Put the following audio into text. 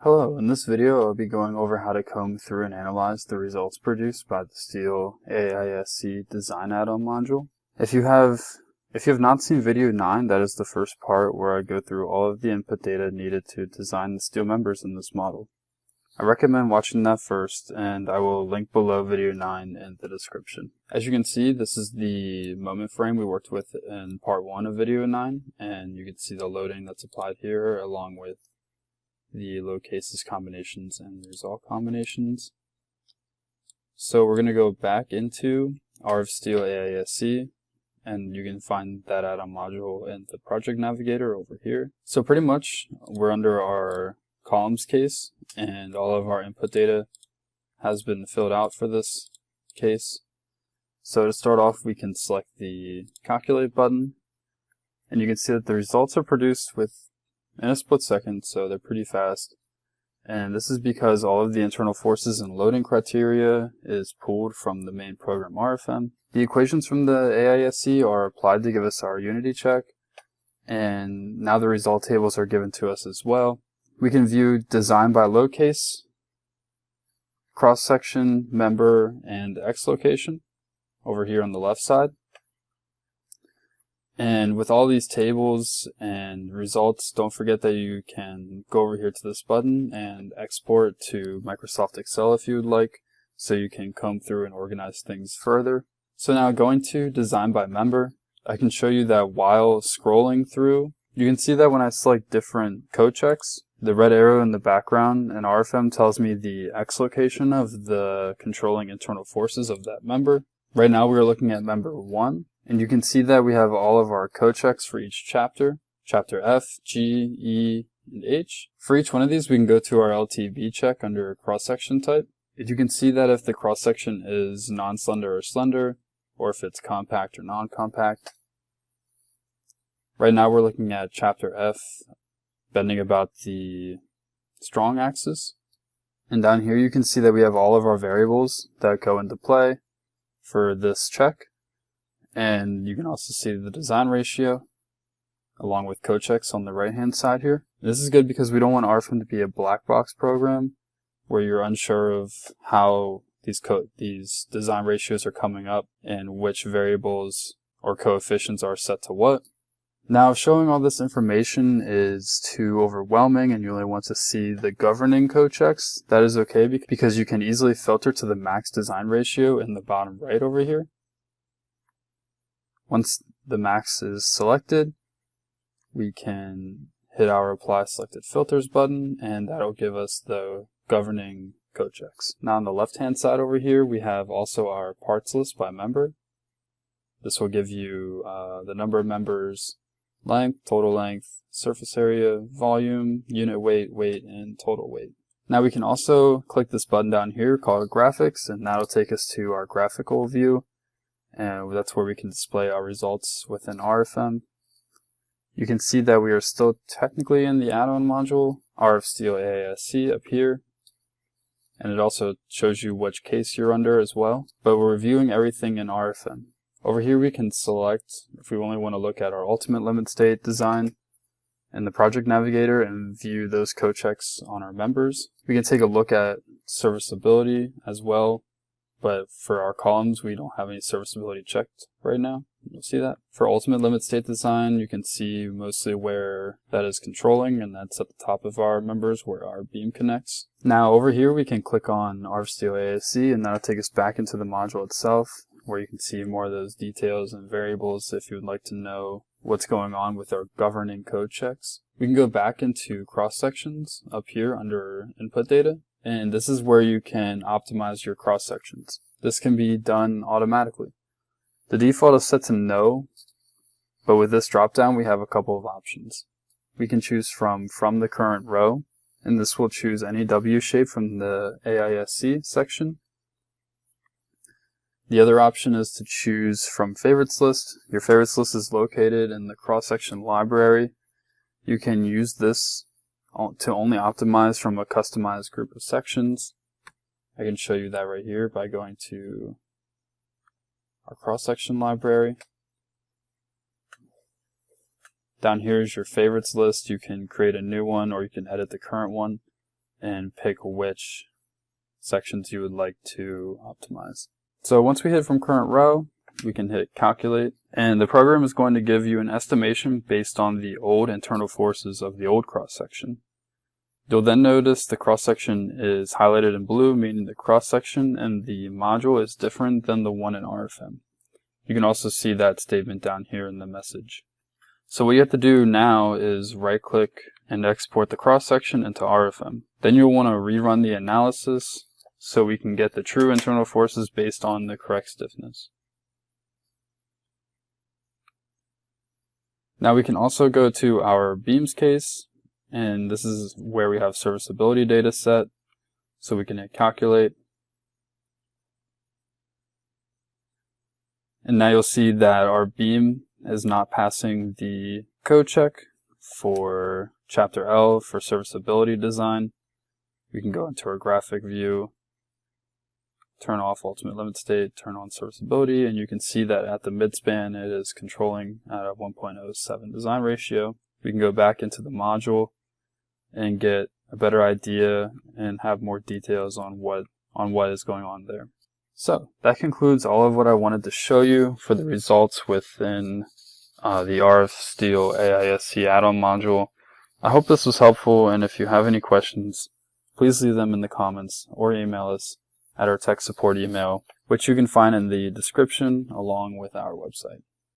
Hello, in this video I'll be going over how to comb through and analyze the results produced by the Steel AISC Design add-on module. If you have not seen video 9, that is the first part where I go through all of the input data needed to design the Steel members in this model. I recommend watching that first, and I will link below video 9 in the description. As you can see, this is the moment frame we worked with in part 1 of video 9, and you can see the loading that's applied here along with the load cases combinations and result combinations. So we're going to go back into RF Steel AISC, and you can find that add-on module in the project navigator over here. So pretty much we're under our columns case, and all of our input data has been filled out for this case. So to start off, we can select the calculate button, and you can see that the results are produced in a split second, so they're pretty fast. And this is because all of the internal forces and loading criteria is pulled from the main program RFEM. The equations from the AISC are applied to give us our unity check, and now the result tables are given to us as well. We can view design by load case, cross-section, member, and X location over here on the left side. And with all these tables and results, don't forget that you can go over here to this button and export to Microsoft Excel if you would like, so you can comb through and organize things further. So now going to design by member, I can show you that while scrolling through, you can see that when I select different code checks, the red arrow in the background in RFEM tells me the X location of the controlling internal forces of that member. Right now we're looking at member 1. And you can see that we have all of our code checks for each chapter, chapter F, G, E, and H. For each one of these, we can go to our LTB check under cross-section type. You can see that if the cross-section is non-slender or slender, or if it's compact or non-compact. Right now we're looking at chapter F, bending about the strong axis. And down here you can see that we have all of our variables that go into play for this check. And you can also see the design ratio along with code checks on the right hand side here. This is good because we don't want RFEM to be a black box program where you're unsure of how these design ratios are coming up and which variables or coefficients are set to what. Now, if showing all this information is too overwhelming and you only want to see the governing code checks, that is okay because you can easily filter to the max design ratio in the bottom right over here. Once the max is selected, we can hit our Apply Selected Filters button, and that'll give us the governing code checks. Now on the left-hand side over here, we have also our parts list by member. This will give you the number of members, length, total length, surface area, volume, unit weight, and total weight. Now we can also click this button down here called Graphics, and that'll take us to our graphical view. And that's where we can display our results within RFEM. You can see that we are still technically in the add-on module, RF Steel AISC up here. And it also shows you which case you're under as well. But we're reviewing everything in RFEM. Over here we can select if we only want to look at our ultimate limit state design in the project navigator and view those code checks on our members. We can take a look at serviceability as well. But for our columns, we don't have any serviceability checked right now. You'll see that. For ultimate limit state design, you can see mostly where that is controlling, and that's at the top of our members where our beam connects. Now over here, we can click on RF Steel AISC, and that'll take us back into the module itself, where you can see more of those details and variables if you would like to know what's going on with our governing code checks. We can go back into cross sections up here under input data. And this is where you can optimize your cross sections. This can be done automatically. The default is set to no, but with this drop down we have a couple of options. We can choose from the current row, and this will choose any W shape from the AISC section. The other option is to choose from favorites list. Your favorites list is located in the cross section library. You can use this to only optimize from a customized group of sections. I can show you that right here by going to our cross-section library. Down here is your favorites list. You can create a new one or you can edit the current one. and pick which sections you would like to optimize. So once we hit from current row, we can hit calculate, and the program is going to give you an estimation based on the old internal forces of the old cross-section. You'll then notice the cross-section is highlighted in blue, meaning the cross-section and the module is different than the one in RFEM. You can also see that statement down here in the message. So what you have to do now is right-click and export the cross-section into RFEM. Then you'll want to rerun the analysis so we can get the true internal forces based on the correct stiffness. Now we can also go to our beams case, and this is where we have serviceability data set. So we can hit calculate. And now you'll see that our beam is not passing the code check for chapter L for serviceability design. We can go into our graphic view, turn off ultimate limit state, turn on serviceability, and you can see that at the midspan it is controlling at a 1.07 design ratio. We can go back into the module and get a better idea and have more details on what is going on there. So that concludes all of what I wanted to show you for the results within the RF Steel AISC add-on module. I hope this was helpful, and if you have any questions, please leave them in the comments or email us at our tech support email, which you can find in the description along with our website.